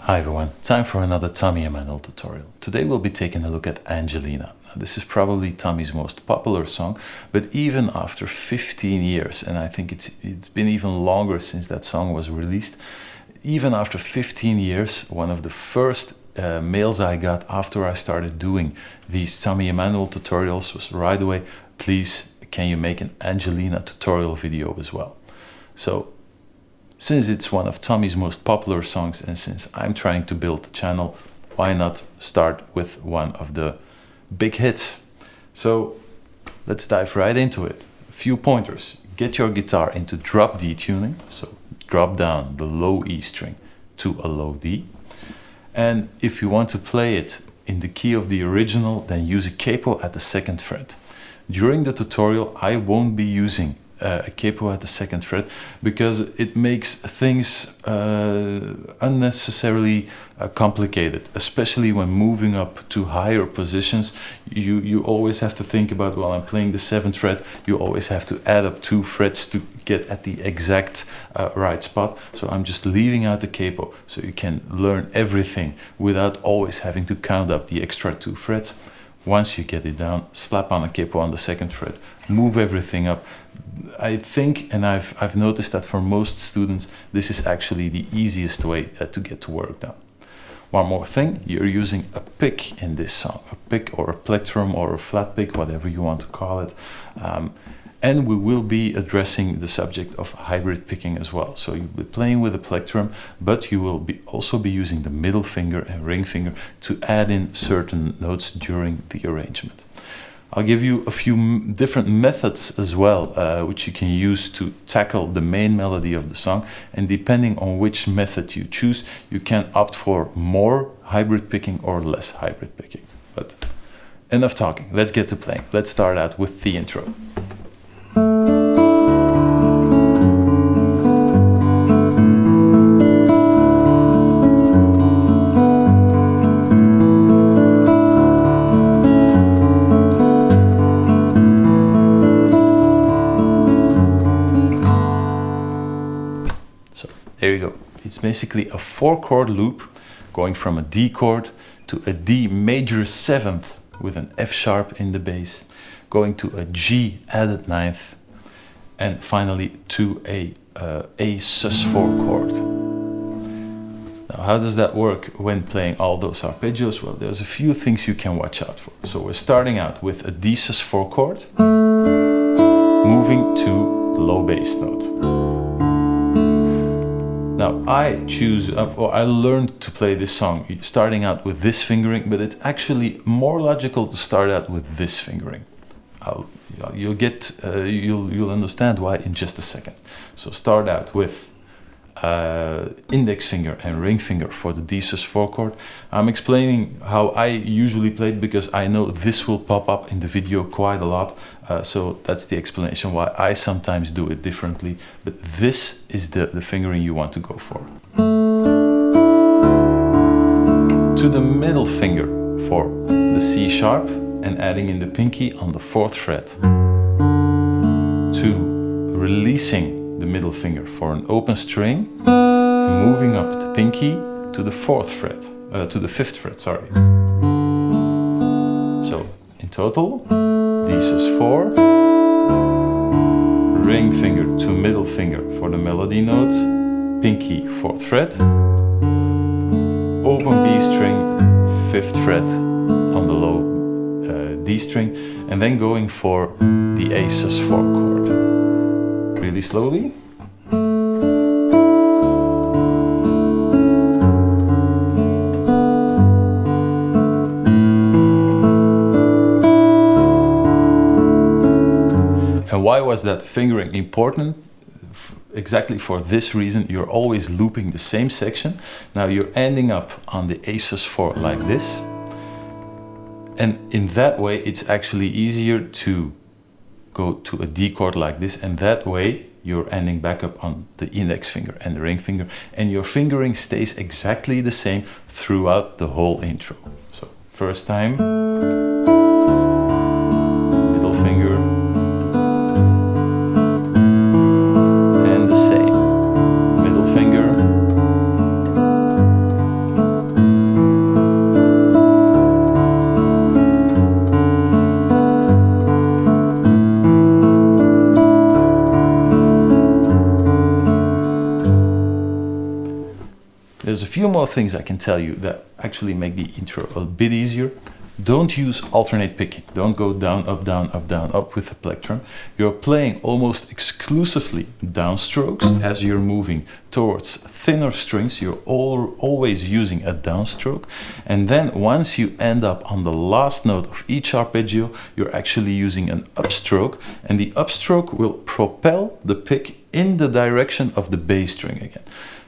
Hi everyone, time for another Tommy Emmanuel tutorial. Today we'll be taking a look at Angelina. Now, this is probably Tommy's most popular song, but even after 15 years, and I think it's been even longer since that song was released, even after 15 years, one of the first mails I got after I started doing these Tommy Emmanuel tutorials was right away, please can you make an Angelina tutorial video as well. So since it's one of Tommy's most popular songs and since I'm trying to build the channel, why not start with one of the big hits? So let's dive right into it. A few pointers. Get your guitar into drop D tuning, so drop down the low E string to a low D. And if you want to play it in the key of the original, then use a capo at the 2nd fret. During the tutorial, I won't be using a capo at the 2nd fret because it makes things unnecessarily complicated, especially when moving up to higher positions. You always have to think about, well, I'm playing the 7th fret, you always have to add up 2 frets to get at the exact right spot. So I'm just leaving out the capo so you can learn everything without always having to count up the extra 2 frets. Once you get it down, slap on a capo on the 2nd fret, move everything up. I think, and I've noticed that for most students, this is actually the easiest way to get to work done. One more thing, you're using a pick in this song, a pick or a plectrum or a flat pick, whatever you want to call it. And we will be addressing the subject of hybrid picking as well. So you'll be playing with a plectrum, but you will also be using the middle finger and ring finger to add in certain notes during the arrangement. I'll give you a few different methods as well, which you can use to tackle the main melody of the song. And depending on which method you choose, you can opt for more hybrid picking or less hybrid picking. But enough talking, let's get to playing. Let's start out with the intro. There you go. It's basically a 4-chord loop going from a D chord to a D major 7th with an F sharp in the bass, going to a G added 9th, and finally to a sus4 chord. Now, how does that work when playing all those arpeggios? Well, there's a few things you can watch out for. So we're starting out with a D sus4 chord, moving to the low bass note. Now I learned to play this song starting out with this fingering, but it's actually more logical to start out with this fingering. You'll understand why in just a second. So start out with index finger and ring finger for the D sus4 chord. I'm explaining how I usually play it because I know this will pop up in the video quite a lot. So that's the explanation why I sometimes do it differently. But this is the fingering you want to go for. To the middle finger for the C sharp and adding in the pinky on the 4th fret. To releasing the middle finger for an open string and moving up the pinky to the 4th fret, to the 5th fret, sorry. So in total, D sus4, ring finger to middle finger for the melody note, pinky 4th fret, open B string, 5th fret on the low D string, and then going for the A sus4 chord. Really slowly. And why was that fingering important? Exactly for this reason, you're always looping the same section. Now you're ending up on the A sus4 like this. And in that way, it's actually easier to go to a D chord like this, and that way you're ending back up on the index finger and the ring finger, and your fingering stays exactly the same throughout the whole intro. So first time, middle finger, and the same, middle finger, There's a few more things I can tell you that actually make the intro a bit easier. Don't use alternate picking. Don't go down, up, up with the plectrum. You're playing almost exclusively downstrokes as you're moving towards thinner strings. You're always using a downstroke. And then once you end up on the last note of each arpeggio, you're actually using an upstroke. And the upstroke will propel the pick in the direction of the bass string again.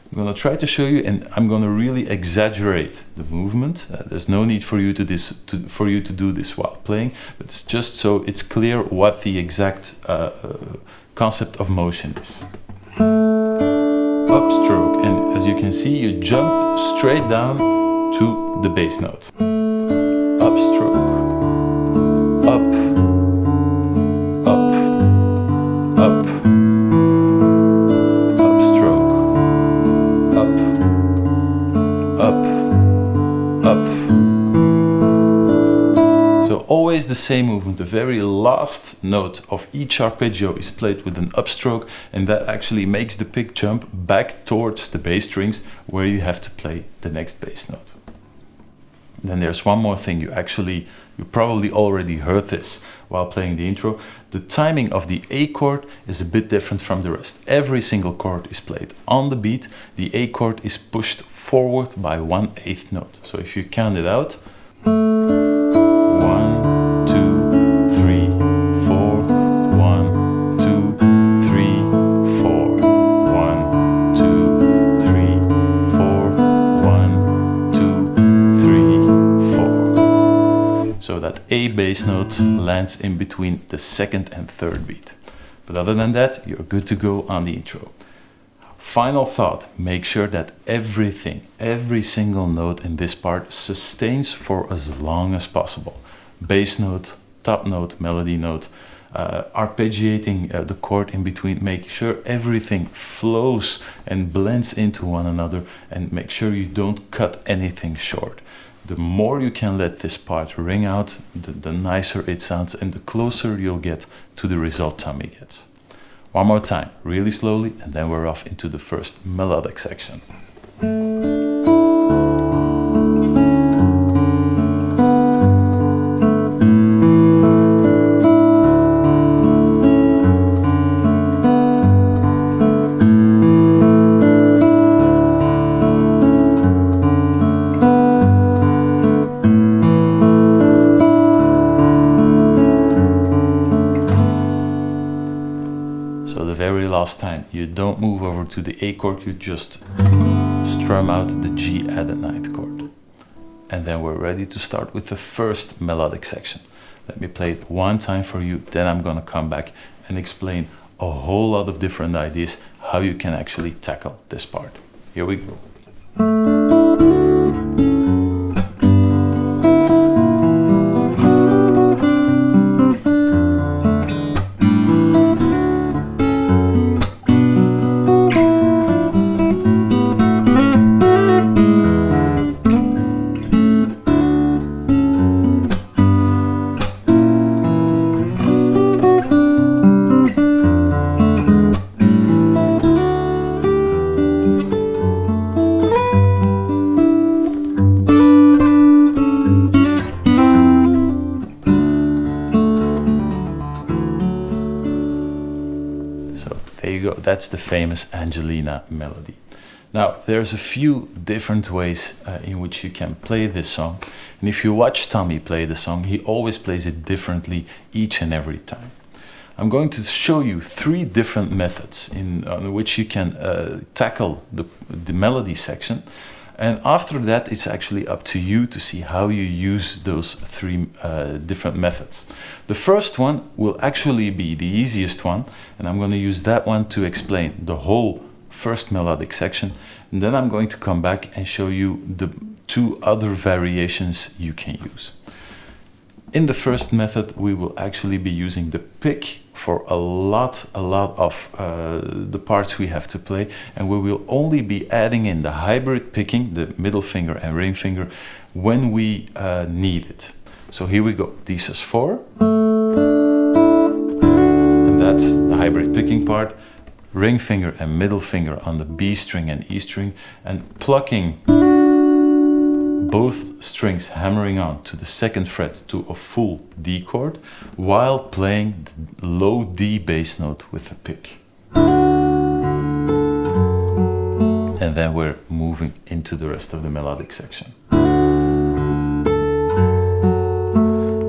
I'm going to try to show you, and I'm going to really exaggerate the movement. There's no need for you to do this while playing, but it's just so it's clear what the exact concept of motion is. Upstroke, and as you can see, you jump straight down to the bass note. Upstroke, up, up, up. Always the same movement. The very last note of each arpeggio is played with an upstroke, and that actually makes the pick jump back towards the bass strings where you have to play the next bass note. Then there's one more thing. You probably already heard this while playing the intro. The timing of the A chord is a bit different from the rest. Every single chord is played on the beat. The A chord is pushed forward by 1/8 note. So if you count it out, 1, 2, 3, 4, 1, 2, 3, 4, 1, 2, 3, 4, 1, 2, 3, 4. So that A bass note lands in between the second and third beat. But other than that, you're good to go on the intro. Final thought, make sure that every single note in this part sustains for as long as possible. Bass note, top note, melody note, arpeggiating the chord in between, make sure everything flows and blends into one another, and make sure you don't cut anything short. The more you can let this part ring out, the nicer it sounds and the closer you'll get to the result Tommy gets. One more time, really slowly, and then we're off into the first melodic section. Last time, you don't move over to the A chord, you just strum out the G added ninth chord. And then we're ready to start with the first melodic section. Let me play it one time for you, then I'm gonna come back and explain a whole lot of different ideas how you can actually tackle this part. Here we go. That's the famous Angelina melody. Now, there's a few different ways in which you can play this song. And if you watch Tommy play the song, he always plays it differently each and every time. I'm going to show you 3 different methods on which you can tackle the melody section. And after that, it's actually up to you to see how you use those 3 different methods. The first one will actually be the easiest one, and I'm going to use that one to explain the whole first melodic section. And then I'm going to come back and show you the 2 other variations you can use. In the first method, we will actually be using the pick for a lot of the parts we have to play, and we will only be adding in the hybrid picking, the middle finger and ring finger, when we need it. So here we go, D sus4, and that's the hybrid picking part. ring finger and middle finger on the B string and E string, and plucking both strings, hammering on to the 2nd fret to a full D chord, while playing the low D bass note with the pick. And then we're moving into the rest of the melodic section.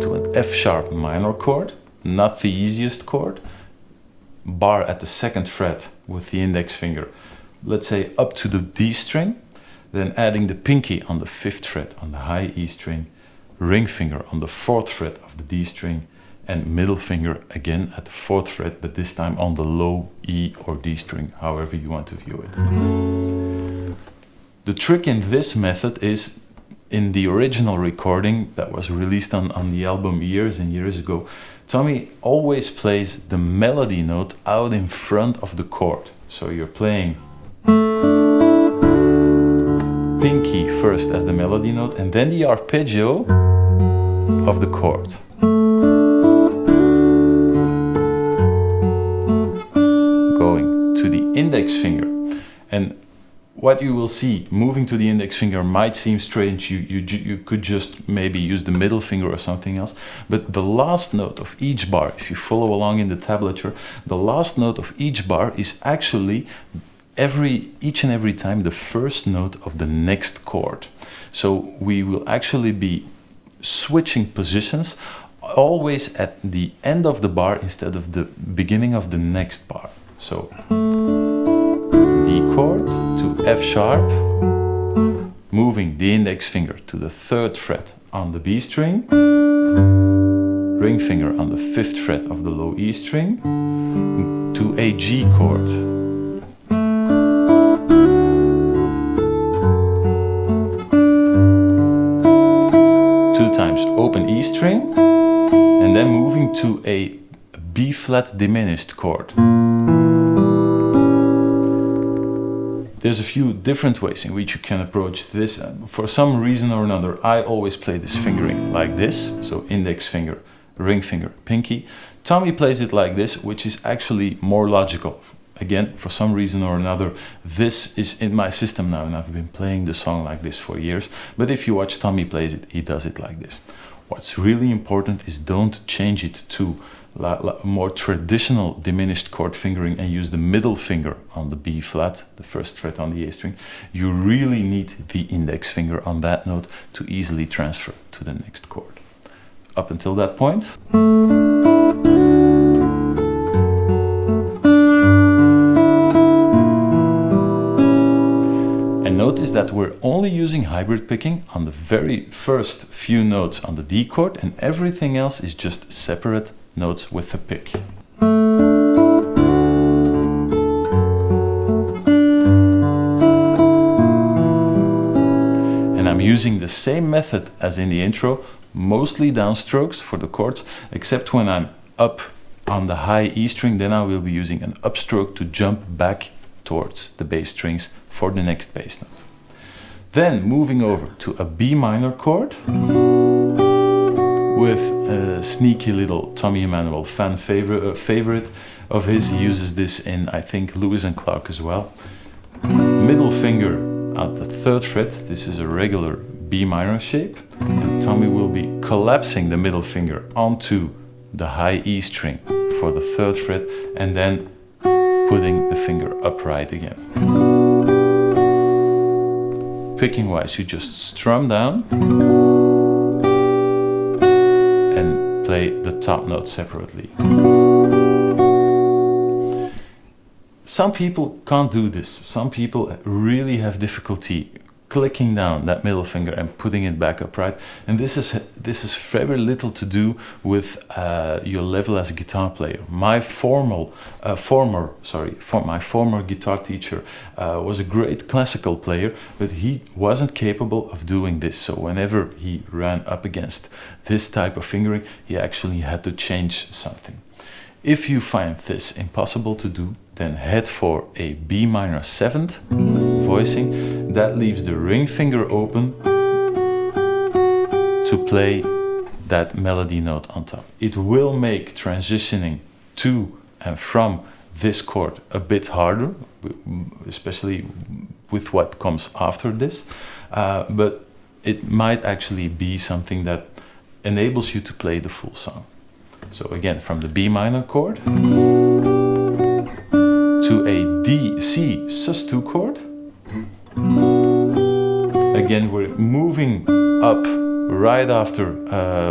To an F sharp minor chord, not the easiest chord, bar at the 2nd fret with the index finger, let's say up to the D string, then adding the pinky on the 5th fret on the high E string, ring finger on the 4th fret of the D string, and middle finger again at the 4th fret, but this time on the low E or D string, however you want to view it. The trick in this method is, in the original recording that was released on the album years and years ago, Tommy always plays the melody note out in front of the chord. So you're playing pinky first as the melody note, and then the arpeggio of the chord. Going to the index finger. And what you will see, moving to the index finger might seem strange. You could just maybe use the middle finger or something else. But the last note of each bar, if you follow along in the tablature, the last note of each bar is actually each and every time the first note of the next chord. So we will actually be switching positions always at the end of the bar instead of the beginning of the next bar. So D chord to F sharp, moving the index finger to the 3rd fret on the B string, ring finger on the 5th fret of the low E string, to a G chord. Times open E string, and then moving to a B flat diminished chord. There's a few different ways in which you can approach this. For some reason or another, I always play this fingering like this, so index finger, ring finger, pinky. Tommy plays it like this, which is actually more logical. Again, for some reason or another, this is in my system now, and I've been playing the song like this for years. But if you watch Tommy plays it, he does it like this. What's really important is don't change it to more traditional diminished chord fingering and use the middle finger on the B flat, the 1st fret on the A string. You really need the index finger on that note to easily transfer to the next chord. Up until that point, notice that we're only using hybrid picking on the very first few notes on the D chord, and everything else is just separate notes with the pick. And I'm using the same method as in the intro, mostly downstrokes for the chords, except when I'm up on the high E string, then I will be using an upstroke to jump back towards the bass strings for the next bass note. Then moving over to a B minor chord with a sneaky little Tommy Emmanuel fan favorite of his. He uses this in, I think, Lewis and Clark as well. Middle finger at the 3rd fret. This is a regular B minor shape. And Tommy will be collapsing the middle finger onto the high E string for the 3rd fret, and then putting the finger upright again. Picking wise, you just strum down and play the top note separately. Some people can't do this. Some people really have difficulty clicking down that middle finger and putting it back upright. And this is very little to do with your level as a guitar player. My former guitar teacher was a great classical player, but he wasn't capable of doing this. So whenever he ran up against this type of fingering, he actually had to change something. If you find this impossible to do, then head for a B minor 7th voicing. That leaves the ring finger open to play that melody note on top. It will make transitioning to and from this chord a bit harder, especially with what comes after this, but it might actually be something that enables you to play the full song. So again, from the B minor chord to a D, C sus2 chord. Again, we're moving up right after,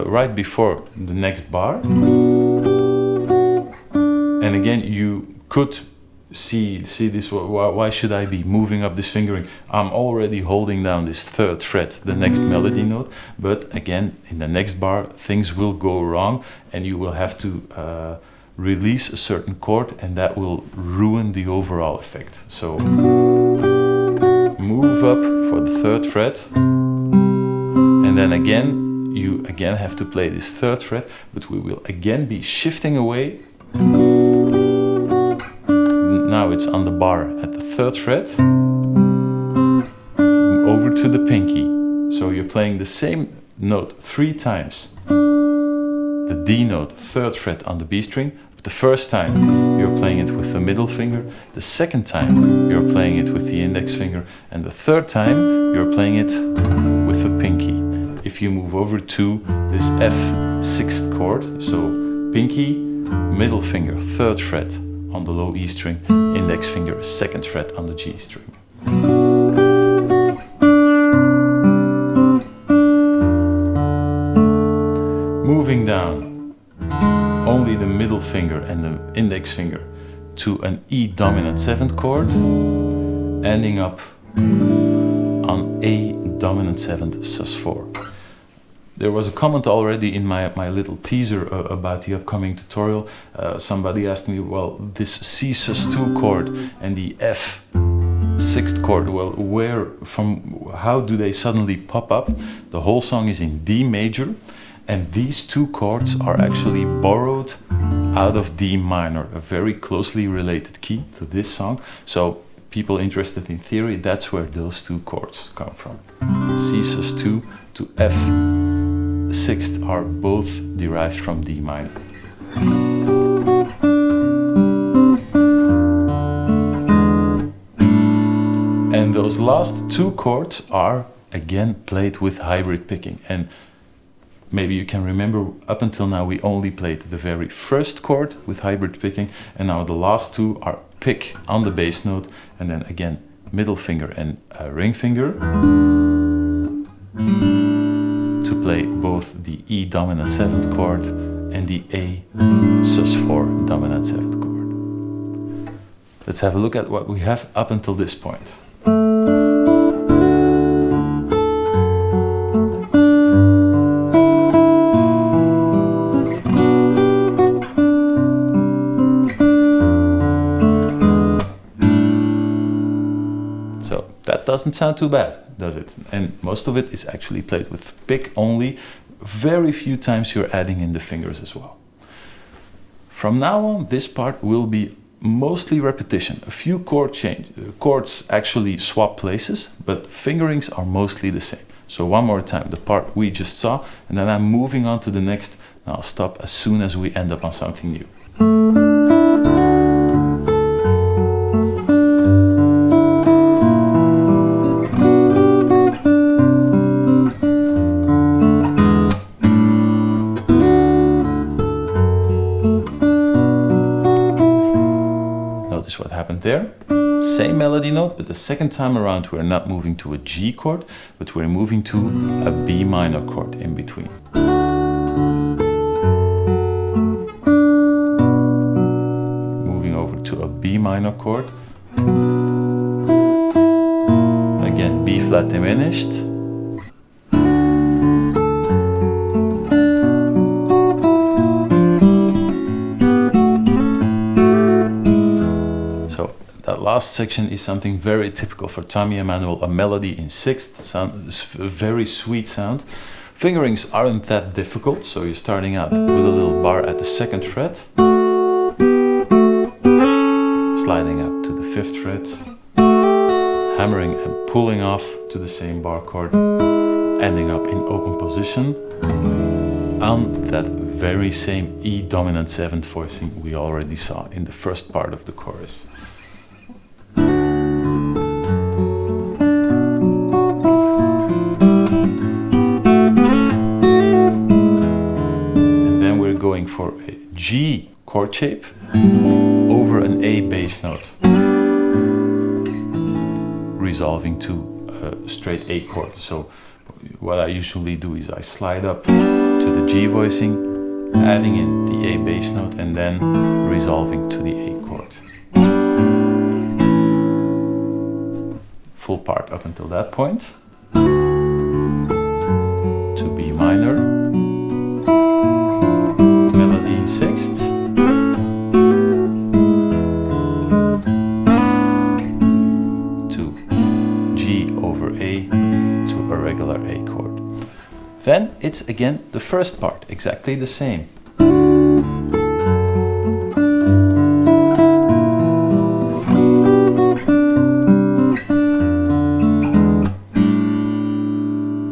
right before the next bar. And again, you could see this, why should I be moving up this fingering? I'm already holding down this 3rd fret, the next melody note, but again, in the next bar, things will go wrong and you will have to release a certain chord, and that will ruin the overall effect. So move up for the 3rd fret, and then again, you again have to play this 3rd fret, but we will again be shifting away. Now it's on the bar at the 3rd fret, over to the pinky. So you're playing the same note 3 times. The D note, 3rd fret on the B string. But the first time you're playing it with the middle finger. The second time you're playing it with the index finger. And the third time you're playing it with the pinky. If you move over to this F 6th chord, so pinky, middle finger, 3rd fret on the low E string, index finger, 2nd fret on the G string. Moving down only the middle finger and the index finger to an E dominant 7th chord, ending up on A dominant 7th sus4. There was a comment already in my little teaser about the upcoming tutorial. Somebody asked me, well, this C sus2 chord and the F 6th chord, well, how do they suddenly pop up? The whole song is in D major, and these 2 chords are actually borrowed out of D minor, a very closely related key to this song. So people interested in theory, that's where those 2 chords come from. C sus2 to F 6th are both derived from D minor. And those last 2 chords are again played with hybrid picking. And maybe you can remember, up until now we only played the very first chord with hybrid picking, and now the last 2 are pick on the bass note, and then again middle finger and ring finger to play both the E dominant 7th chord and the A sus4 dominant 7th chord. Let's have a look at what we have up until this point. That doesn't sound too bad, does it? And most of it is actually played with pick only. Very few times you're adding in the fingers as well. From now on, this part will be mostly repetition. A few chords actually swap places, but fingerings are mostly the same. So one more time, the part we just saw, and then I'm moving on to the next, and I'll stop as soon as we end up on something new. What happened there? Same melody note, but the second time around we're not moving to a G chord, but we're moving to a B minor chord in between. Moving over to a B minor chord. Again, B flat diminished. Last section is something very typical for Tommy Emmanuel, a melody in 6th, a very sweet sound. Fingerings aren't that difficult, so you're starting out with a little bar at the 2nd fret, sliding up to the 5th fret, hammering and pulling off to the same bar chord, ending up in open position on that very same E dominant 7th voicing we already saw in the first part of the chorus. And then we're going for a G chord shape over an A bass note, resolving to a straight A chord. So what I usually do is I slide up to the G voicing, adding in the A bass note, and then resolving to the A chord. Full part up until that point. To B minor, melody in 6th, to G over A, to a regular A chord. Then it's again the first part, exactly the same.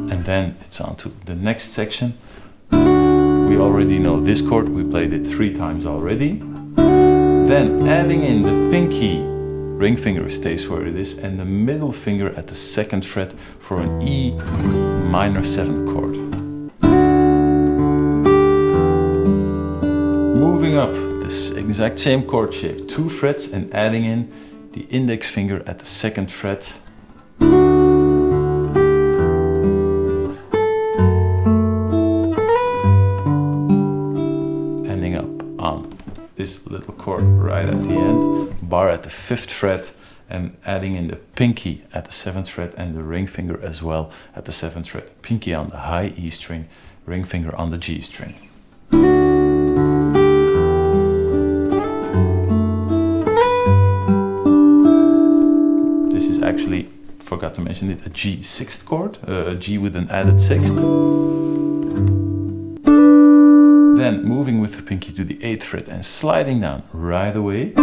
And then it's on to the next section. We already know this chord, we played it 3 times already. Then adding in the pinky, ring finger stays where it is, and the middle finger at the 2nd fret for an E minor 7th chord. Moving up this exact same chord shape, 2 frets, and adding in the index finger at the 2nd fret. Ending up on this little chord right at the end, bar at the 5th fret, and adding in the pinky at the 7th fret and the ring finger as well at the 7th fret. Pinky on the high E string, ring finger on the G string. This is actually, forgot to mention it, a G 6th chord, a G with an added 6th. Then moving with the pinky to the 8th fret and sliding down right away,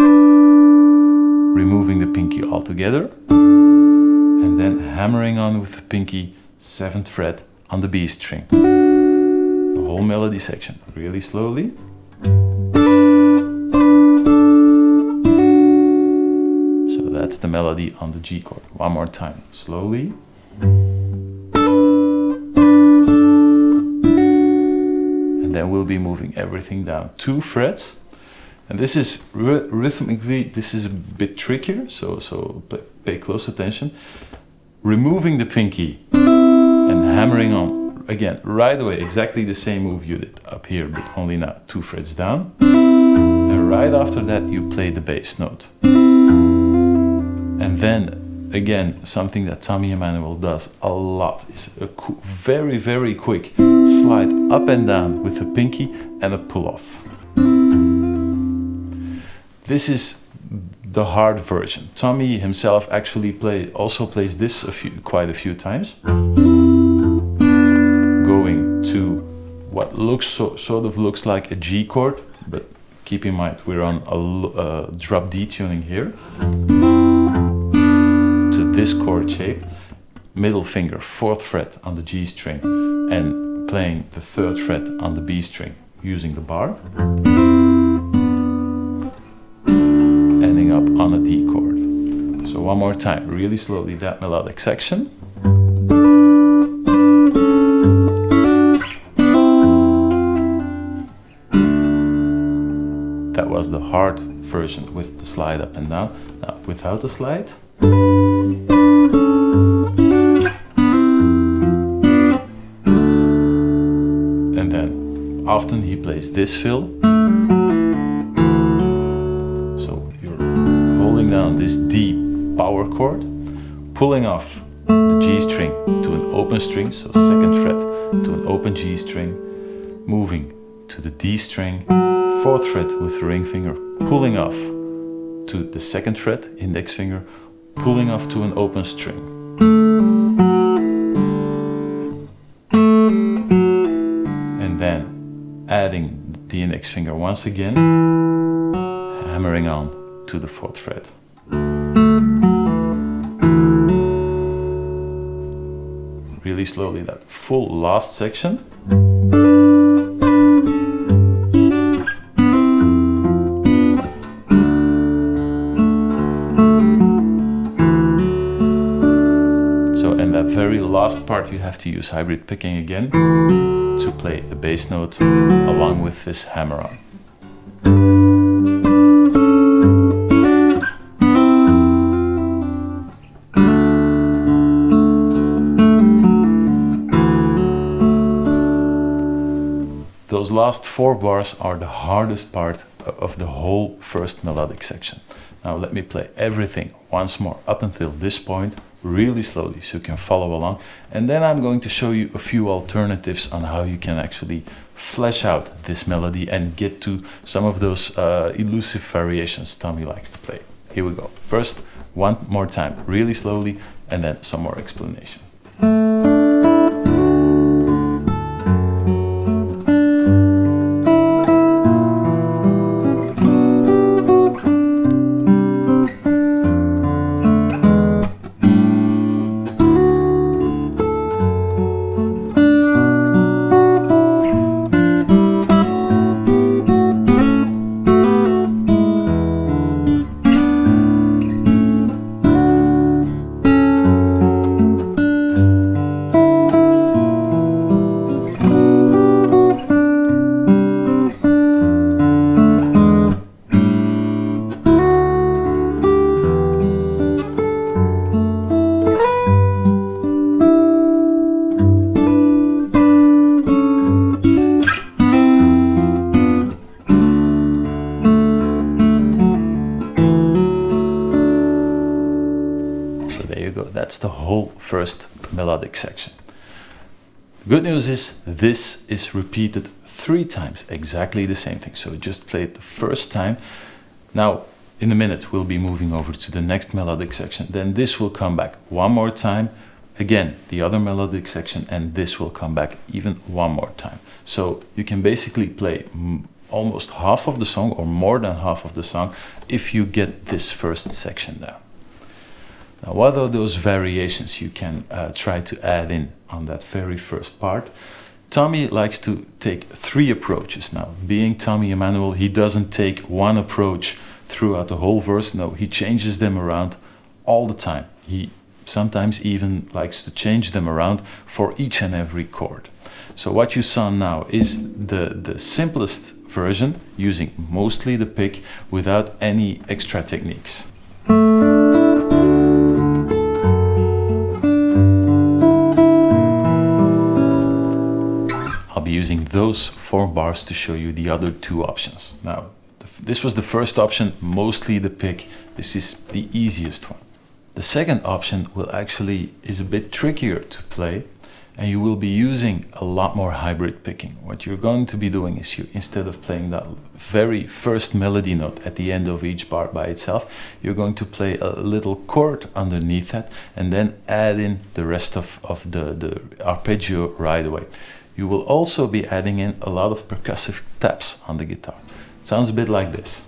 removing the pinky altogether, and then hammering on with the pinky 7th fret on the B string. The whole melody section, really slowly. So that's the melody on the G chord. One more time, slowly. And then we'll be moving everything down 2 frets. And this is rhythmically, this is a bit trickier, so pay close attention. Removing the pinky and hammering on, again, right away, exactly the same move you did up here, but only now 2 frets down. And right after that, you play the bass note. And then, again, something that Tommy Emmanuel does a lot is a very, very quick slide up and down with the pinky and a pull-off. This is the hard version. Tommy himself actually also plays this quite a few times. Going to what sort of looks like a G chord, but keep in mind we're on a drop D tuning here. To this chord shape, middle finger 4th fret on the G string and playing the 3rd fret on the B string using the bar. Ending up on a D chord. So one more time, really slowly, that melodic section. That was the hard version with the slide up and down. Now without the slide. And then often he plays this fill. Down this D power chord, pulling off the G string to an open string, so 2nd fret to an open G string, moving to the D string, 4th fret with the ring finger, pulling off to the 2nd fret, index finger, pulling off to an open string. And then adding the index finger once again, hammering on to the 4th fret. Really slowly, that full last section. So in that very last part you have to use hybrid picking again to play the bass note along with this hammer-on. Those last 4 bars are the hardest part of the whole first melodic section. Now let me play everything once more up until this point, really slowly so you can follow along, and then I'm going to show you a few alternatives on how you can actually flesh out this melody and get to some of those elusive variations Tommy likes to play. Here we go. First, one more time, really slowly, and then some more explanation. That's the whole first melodic section. The good news is this is repeated 3 times, exactly the same thing. So just play it the first time. Now, in a minute, we'll be moving over to the next melodic section. Then this will come back one more time. Again, the other melodic section, and this will come back even one more time. So you can basically play almost half of the song or more than half of the song if you get this first section down. Now, what are those variations you can try to add in on that very first part? Tommy likes to take 3 approaches now. Being Tommy Emmanuel, he doesn't take one approach throughout the whole verse. No, he changes them around all the time. He sometimes even likes to change them around for each and every chord. So what you saw now is the simplest version, using mostly the pick without any extra techniques. I'll be using those 4 bars to show you the other 2 options. Now, this was the first option, mostly the pick. This is the easiest one. The second option is a bit trickier to play, and you will be using a lot more hybrid picking. What you're going to be doing is instead of playing that very first melody note at the end of each bar by itself, you're going to play a little chord underneath that and then add in the rest of the arpeggio right away. You will also be adding in a lot of percussive taps on the guitar. It sounds a bit like this.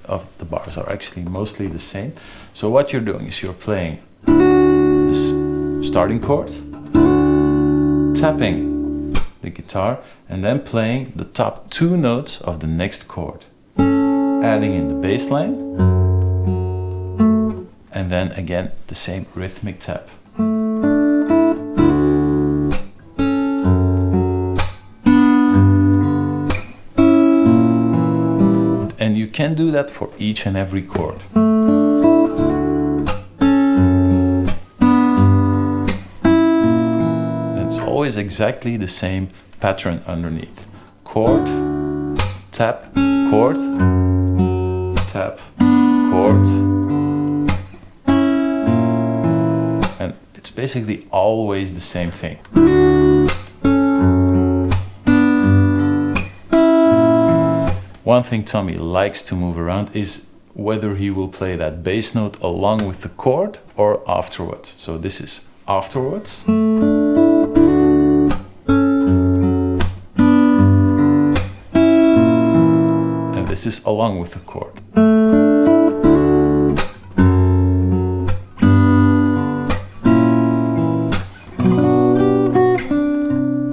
Of the bars are actually mostly the same. So what you're doing is you're playing this starting chord, tapping the guitar, and then playing the top 2 notes of the next chord, adding in the bass line, and then again the same rhythmic tap. And you can do that for each and every chord. And it's always exactly the same pattern underneath. Chord, tap, chord, tap, chord. And it's basically always the same thing. One thing Tommy likes to move around is whether he will play that bass note along with the chord or afterwards. So this is afterwards. And this is along with the chord.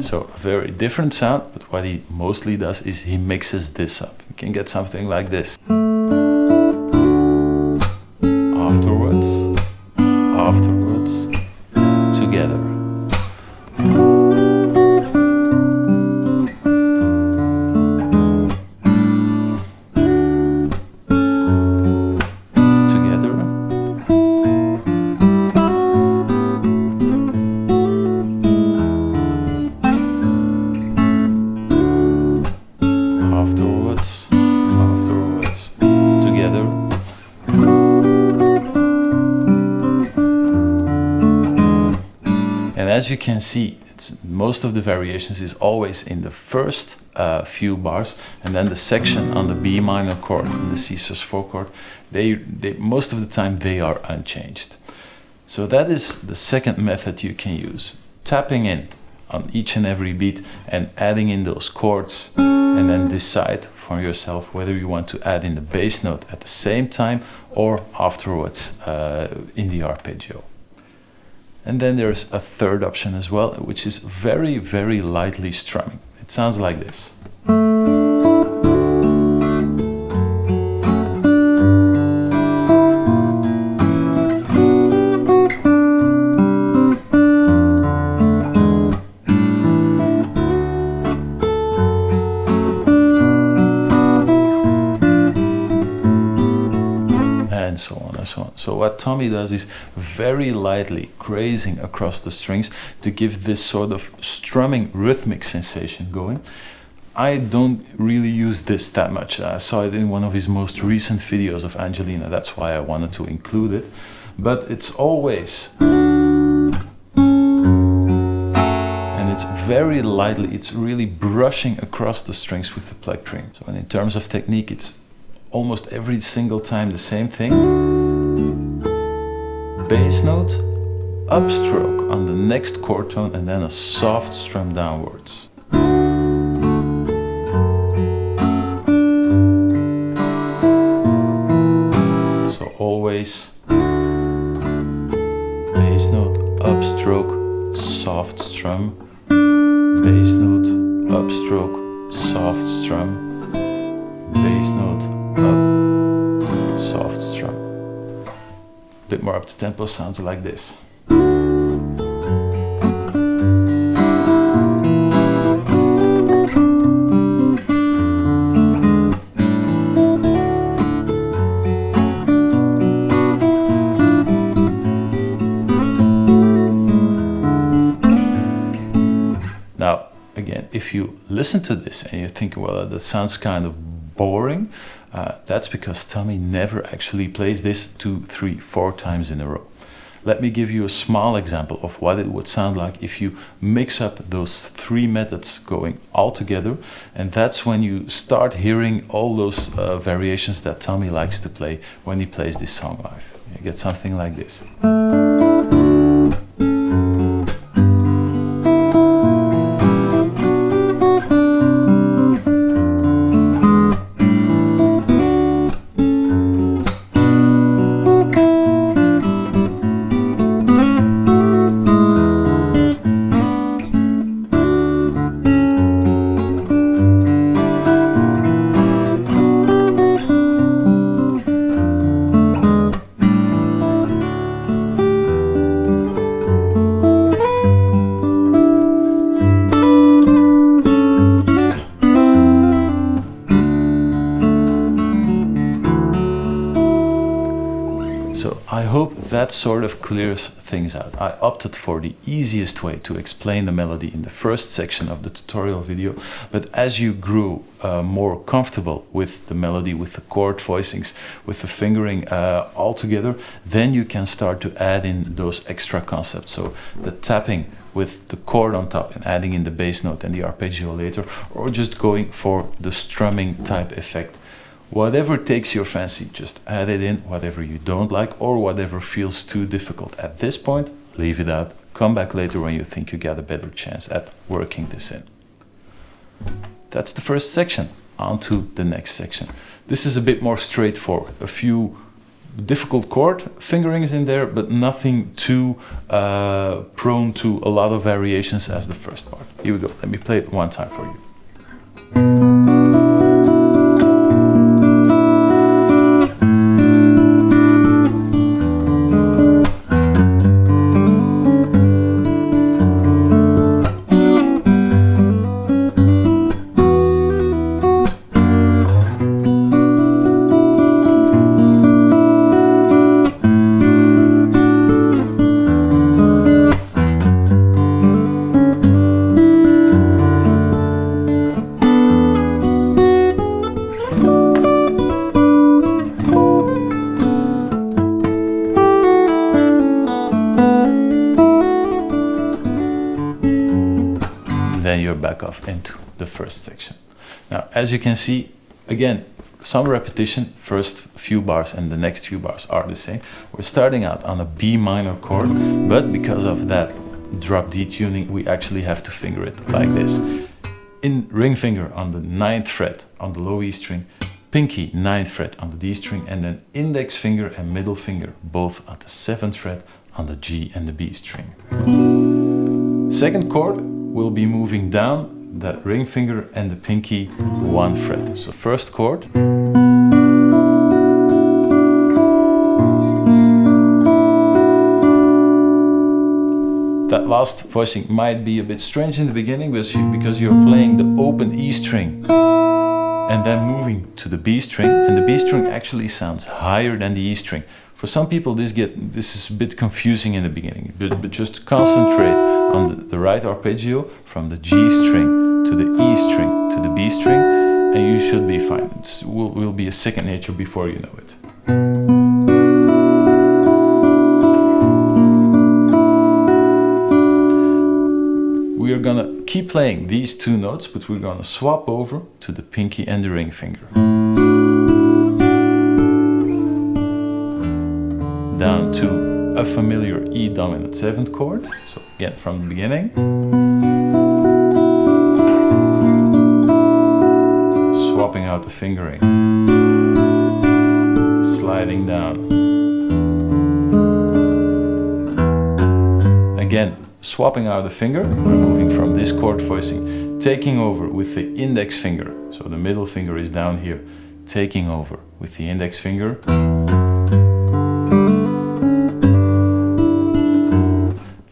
So a very different sound, but what he mostly does is he mixes this up. You can get something like this. Afterwards, afterwards, together. As you can see, most of the variations is always in the first few bars, and then the section on the B minor chord and the C sus4 chord, most of the time they are unchanged. So that is the second method you can use, tapping in on each and every beat and adding in those chords, and then decide for yourself whether you want to add in the bass note at the same time or afterwards in the arpeggio. And then there's a third option as well, which is very, very lightly strumming. It sounds like this. And so on and so on. So what Tommy does is very lightly grazing across the strings to give this sort of strumming rhythmic sensation going. I don't really use this that much. I saw it in one of his most recent videos of Angelina. That's why I wanted to include it. But it's always, and it's very lightly, it's really brushing across the strings with the plectrum. So in terms of technique, it's almost every single time the same thing. Bass note, upstroke on the next chord tone, and then a soft strum downwards. So always bass note, upstroke, soft strum, bass note, upstroke, soft strum, bass note, up, soft strum. A bit more up to tempo sounds like this. Now, again, if you listen to this and you think, well, that sounds kind of boring, that's because Tommy never actually plays this 2, 3, 4 times in a row. Let me give you a small example of what it would sound like if you mix up those 3 methods going all together, and that's when you start hearing all those variations that Tommy likes to play when he plays this song live. You get something like this. I hope that sort of clears things out. I opted for the easiest way to explain the melody in the first section of the tutorial video, but as you grew more comfortable with the melody, with the chord voicings, with the fingering all together, then you can start to add in those extra concepts. So the tapping with the chord on top and adding in the bass note and the arpeggio later, or just going for the strumming type effect. Whatever takes your fancy, just add it in. Whatever you don't like or whatever feels too difficult at this point, leave it out. Come back later when you think you got a better chance at working this in. That's the first section. On to the next section. This is a bit more straightforward. A few difficult chord fingerings in there, but nothing too prone to a lot of variations as the first part. Here we go. Let me play it one time for you. Then you're back off into the first section. Now, as you can see, again, some repetition, first few bars and the next few bars are the same. We're starting out on a B minor chord, but because of that drop D tuning, we actually have to finger it like this. Ring finger on the 9th fret on the low E string, pinky 9th fret on the D string, and then index finger and middle finger both at the 7th fret on the G and the B string. Second chord, we'll be moving down that ring finger and the pinky 1 fret. So first chord. That last voicing might be a bit strange in the beginning because you're playing the open E string and then moving to the B string, and the B string actually sounds higher than the E string. For some people this is a bit confusing in the beginning, but just concentrate on the right arpeggio from the G string to the E string to the B string, and you should be fine. It will be a second nature before you know it. We are gonna keep playing these two notes, but we're gonna swap over to the pinky and the ring finger. Down to a familiar E dominant 7th chord. So again, from the beginning. Swapping out the fingering. Sliding down. Again, swapping out the finger. We're moving from this chord voicing, taking over with the index finger. So the middle finger is down here, taking over with the index finger.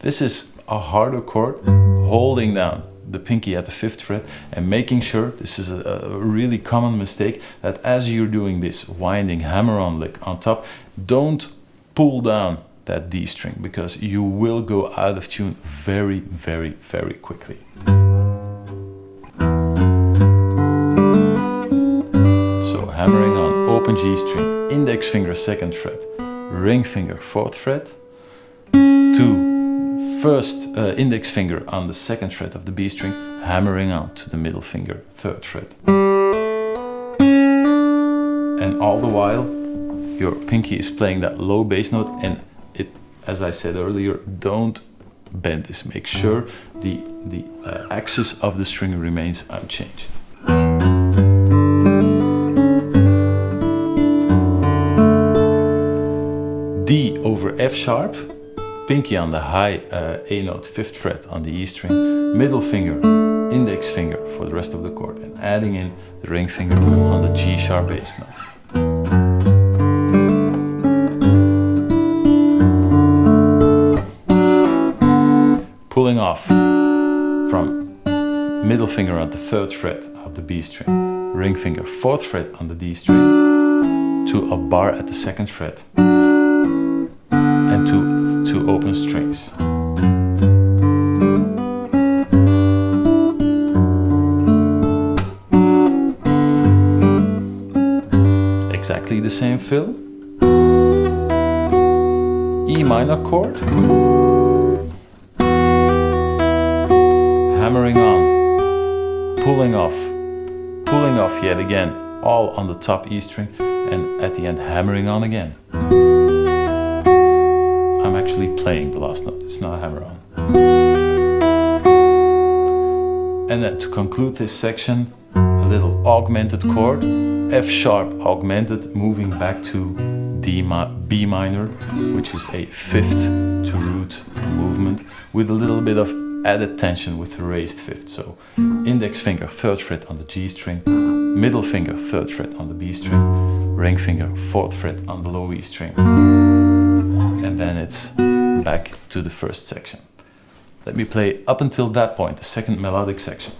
This is a harder chord, holding down the pinky at the 5th fret and making sure, this is a really common mistake, that as you're doing this winding hammer-on lick on top, don't pull down that D string, because you will go out of tune very, very, very quickly. So hammering on open G string, index finger 2nd fret, ring finger 4th fret, to first index finger on the 2nd fret of the B string, hammering on to the middle finger 3rd fret. And all the while your pinky is playing that low bass note, and it, as I said earlier, don't bend this. Make sure the axis of the string remains unchanged. D over F sharp, pinky on the high A note 5th fret on the E string, middle finger, index finger for the rest of the chord, and adding in the ring finger on the G sharp bass note. Pulling off from middle finger on the 3rd fret of the B string, ring finger 4th fret on the D string, to a bar at the 2nd fret, and two open strings. Exactly the same fill. E minor chord. Hammering on, pulling off yet again, all on the top E string, and at the end hammering on again. I'm actually playing the last note, it's not a hammer on. And then to conclude this section, a little augmented chord, F sharp augmented, moving back to B minor, which is a fifth to root movement with a little bit of added tension with the raised fifth. So index finger 3rd fret on the G string, middle finger 3rd fret on the B string, ring finger 4th fret on the low E string. And then it's back to the first section. Let me play up until that point, the second melodic section.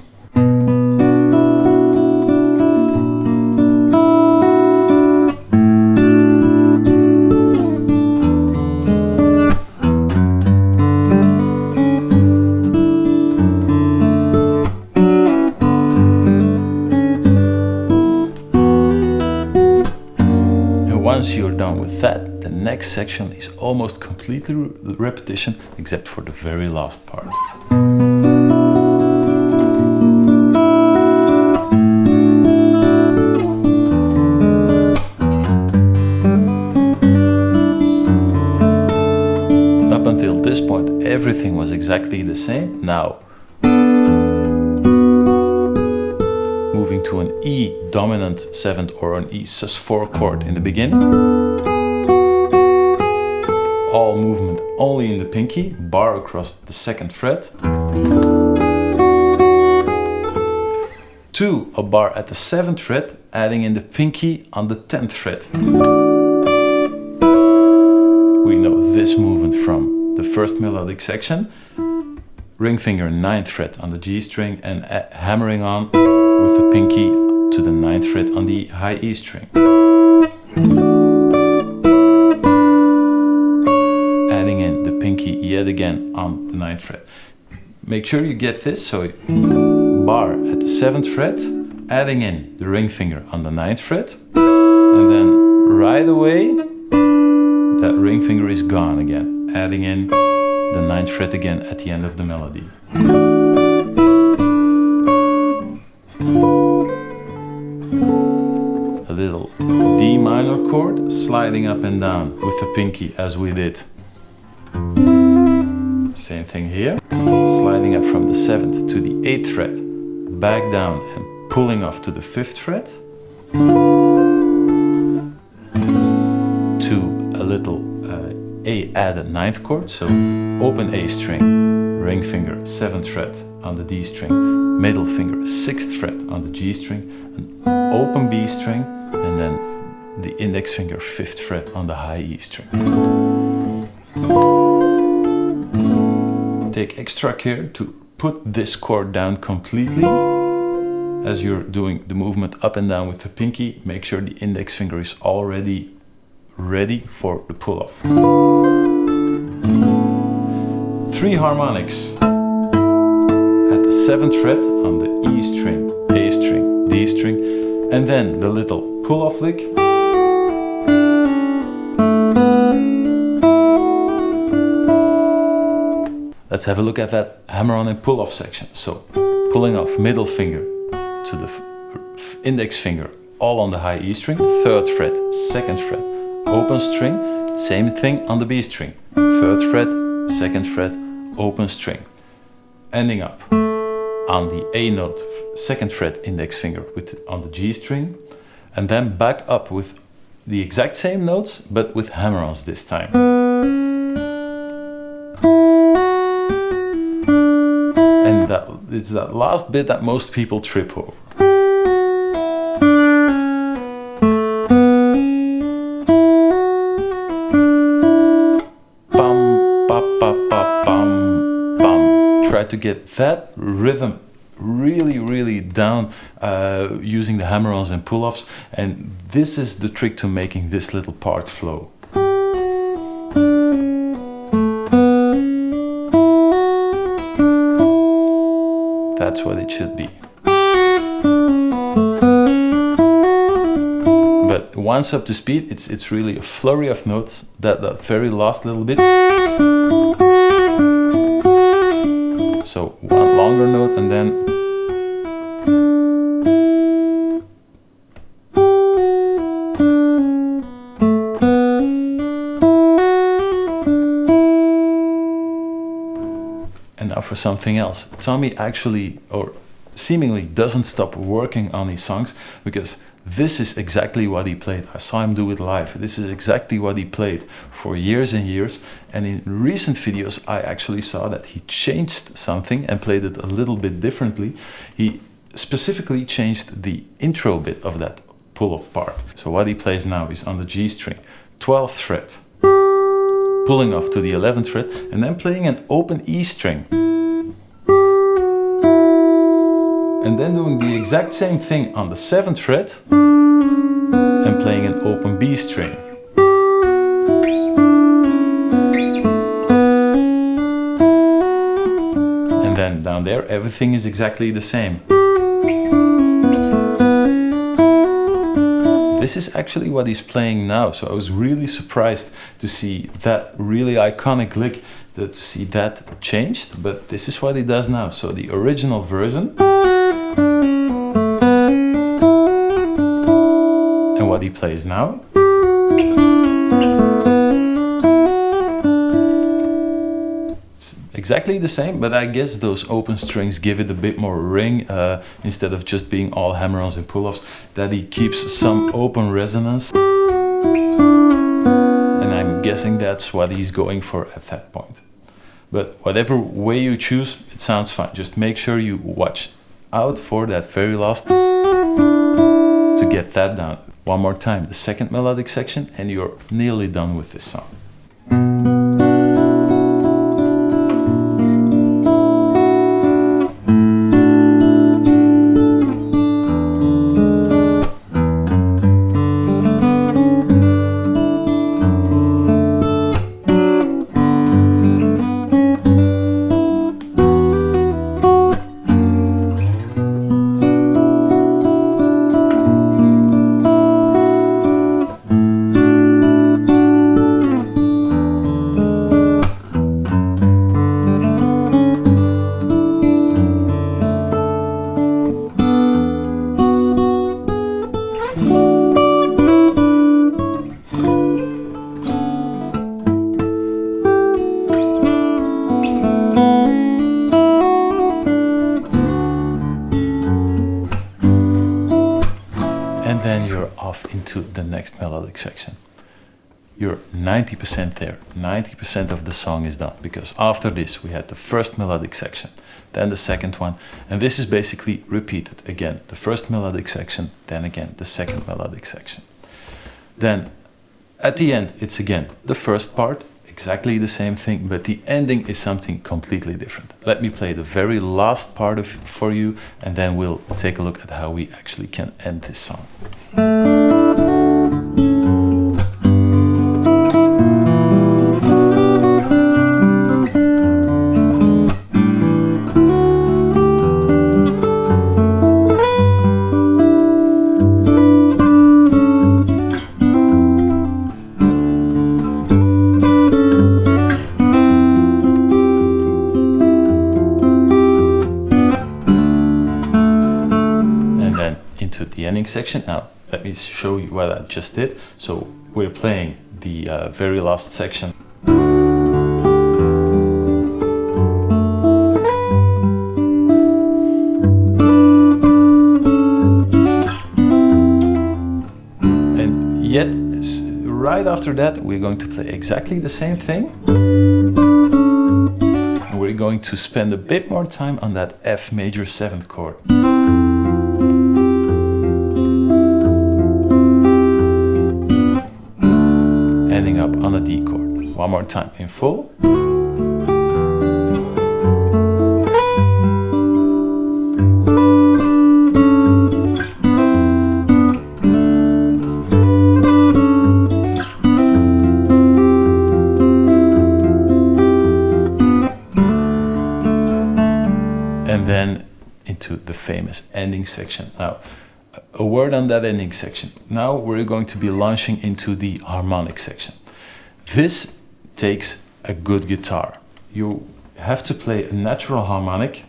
Once you're done with that, the next section is almost completely repetition, except for the very last part. Up until this point, everything was exactly the same. Now, moving to an E dominant 7th or an E sus4 chord in the beginning. All movement only in the pinky, bar across the 2nd fret. To a bar at the 7th fret, adding in the pinky on the 10th fret. We know this movement from the first melodic section. Ring finger 9th fret on the G string and hammering on with the pinky to the 9th fret on the high E string. Adding in the pinky yet again on the 9th fret. Make sure you get this, so bar at the 7th fret, adding in the ring finger on the 9th fret, and then right away that ring finger is gone again, adding in the 9th fret again at the end of the melody. A little D minor chord sliding up and down with the pinky as we did. Same thing here, sliding up from the 7th to the 8th fret, back down and pulling off to the 5th fret, to a little A added 9th chord, so open A string, ring finger 7th fret on the D string, middle finger 6th fret on the G string, an open B string, and then the index finger 5th fret on the high E string. Take extra care to put this chord down completely. As you're doing the movement up and down with the pinky, make sure the index finger is already ready for the pull-off. 3 harmonics at the 7th fret on the E string, A string, D string, and then the little pull-off lick. Let's have a look at that hammer-on and pull-off section. So, pulling off middle finger to the index finger, all on the high E string, 3rd fret, 2nd fret, open string, same thing on the B string, 3rd fret, 2nd fret, open string, ending up on the A note, 2nd fret index finger on the G string, and then back up with the exact same notes, but with hammer-ons this time. And it's that last bit that most people trip over. Try to get that rhythm really down using the hammer-ons and pull-offs, and this is the trick to making this little part flow. That's what it should be. But once up to speed, it's really a flurry of notes, that very last little bit. So one longer note and then and now for something else. Tommy actually, or seemingly doesn't stop working on these songs, because this is exactly what he played. I saw him do it live. This is exactly what he played for years and years. And in recent videos, I actually saw that he changed something and played it a little bit differently. He specifically changed the intro bit of that pull-off part. So what he plays now is on the G string, 12th fret, pulling off to the 11th fret, and then playing an open E string. And then doing the exact same thing on the 7th fret and playing an open B string. And then down there, everything is exactly the same. This is actually what he's playing now, so I was really surprised to see that really iconic lick, to see that changed, but this is what he does now. So the original version, and what he plays now, it's exactly the same, but I guess those open strings give it a bit more ring, instead of just being all hammer-ons and pull-offs, that he keeps some open resonance. And I'm guessing that's what he's going for at that point. But whatever way you choose, it sounds fine. Just make sure you watch out for that very last to get that down. One more time, the second melodic section, and you're nearly done with this song. Then you're off into the next melodic section. You're 90% there. 90% of the song is done, because after this we had the first melodic section, then the second one, and this is basically repeated again. The first melodic section, then again the second melodic section. Then at the end it's again the first part, exactly the same thing, but the ending is something completely different. Let me play the very last part for you, and then we'll take a look at how we actually can end this song. Into the ending section. Now let me show you what I just did. So we're playing the very last section. And yet right after that we're going to play exactly the same thing. And we're going to spend a bit more time on that F major 7th chord. Ending up on a D chord. One more time in full. And then into the famous ending section. Now, a word on that ending section. Now we're going to be launching into the harmonic section. This takes a good guitar. You have to play a natural harmonic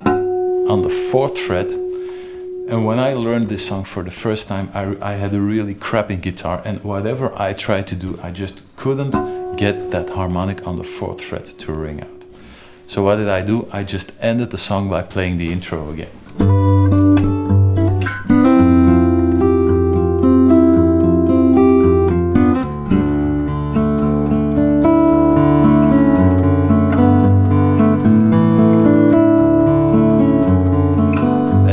on the 4th fret. And when I learned this song for the first time, I had a really crappy guitar, and whatever I tried to do, I just couldn't get that harmonic on the 4th fret to ring out. So what did I do? I just ended the song by playing the intro again.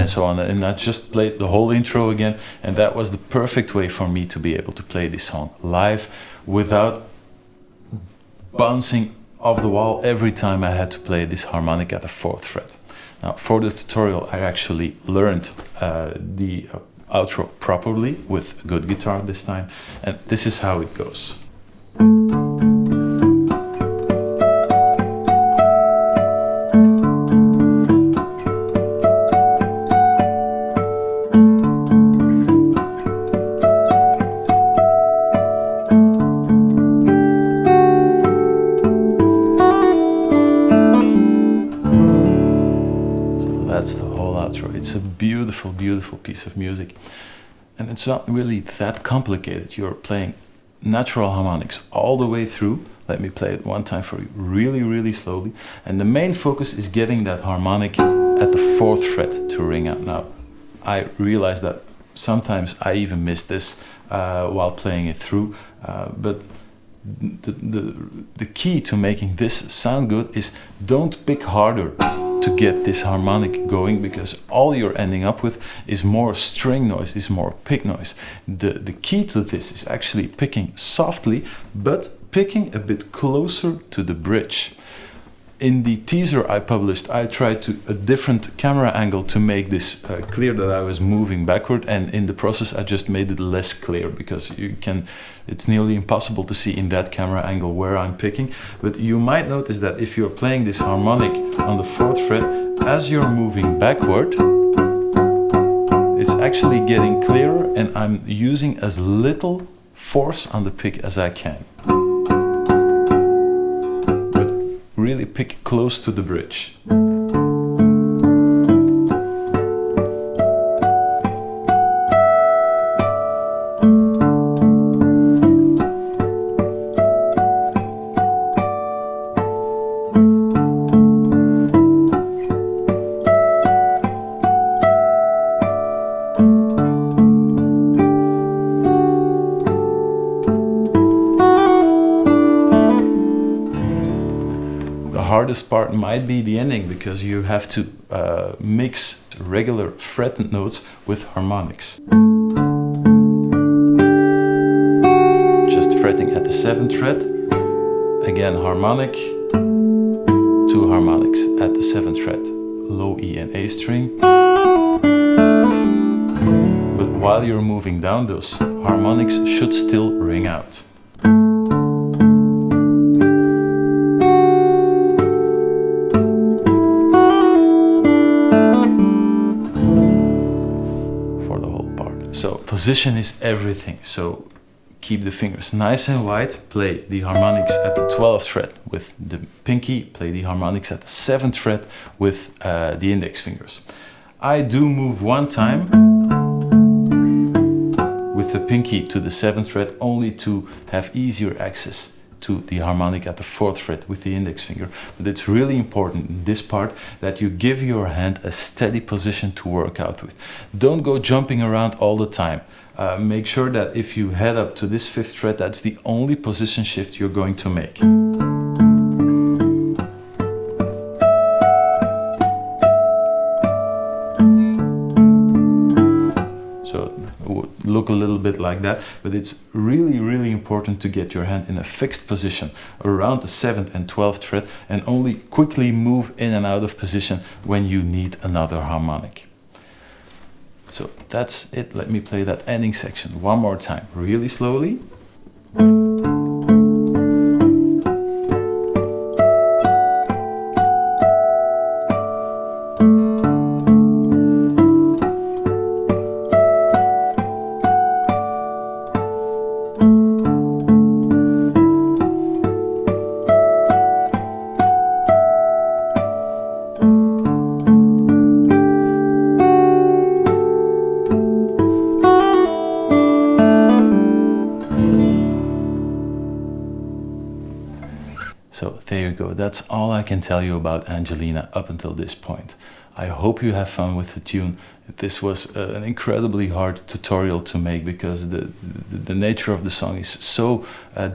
So on, and I just played the whole intro again, and that was the perfect way for me to be able to play this song live without bouncing off the wall every time I had to play this harmonic at the 4th fret. Now for the tutorial I actually learned the outro properly with a good guitar this time, and this is how it goes. That's the whole outro. It's a beautiful, beautiful piece of music. And it's not really that complicated. You're playing natural harmonics all the way through. Let me play it one time for you, really, really slowly. And the main focus is getting that harmonic at the 4th fret to ring out. Now, I realize that sometimes I even miss this while playing it through, but the key to making this sound good is don't pick harder to get this harmonic going, because all you're ending up with is more string noise, is more pick noise. The key to this is actually picking softly, but picking a bit closer to the bridge. In the teaser I published, I tried a different camera angle to make this clear that I was moving backward, and in the process I just made it less clear, because it's nearly impossible to see in that camera angle where I'm picking. But you might notice that if you're playing this harmonic on the 4th fret, as you're moving backward, it's actually getting clearer, and I'm using as little force on the pick as I can. Really pick close to the bridge. The hardest part might be the ending, because you have to mix regular fretted notes with harmonics. Just fretting at the 7th fret, again harmonic, 2 harmonics at the 7th fret, low E and A string. But while you're moving down, those harmonics should still ring out. So position is everything, so keep the fingers nice and wide, play the harmonics at the 12th fret with the pinky, play the harmonics at the 7th fret with the index fingers. I do move one time with the pinky to the 7th fret only to have easier access to the harmonic at the 4th fret with the index finger. But it's really important in this part that you give your hand a steady position to work out with. Don't go jumping around all the time. Make sure that if you head up to this 5th fret, that's the only position shift you're going to make. Look a little bit like that, but it's really, really important to get your hand in a fixed position around the 7th and 12th fret, and only quickly move in and out of position when you need another harmonic. So that's it. Let me play that ending section one more time, really slowly. go. That's all I can tell you about Angelina up until this point. I hope you have fun with the tune. This was an incredibly hard tutorial to make because the nature of the song is so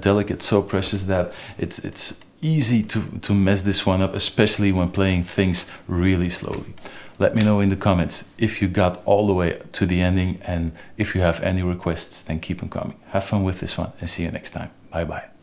delicate, so precious that it's easy to mess this one up, especially when playing things really slowly. Let me know in the comments if you got all the way to the ending, and if you have any requests, then keep them coming. Have fun with this one and see you next time. Bye bye.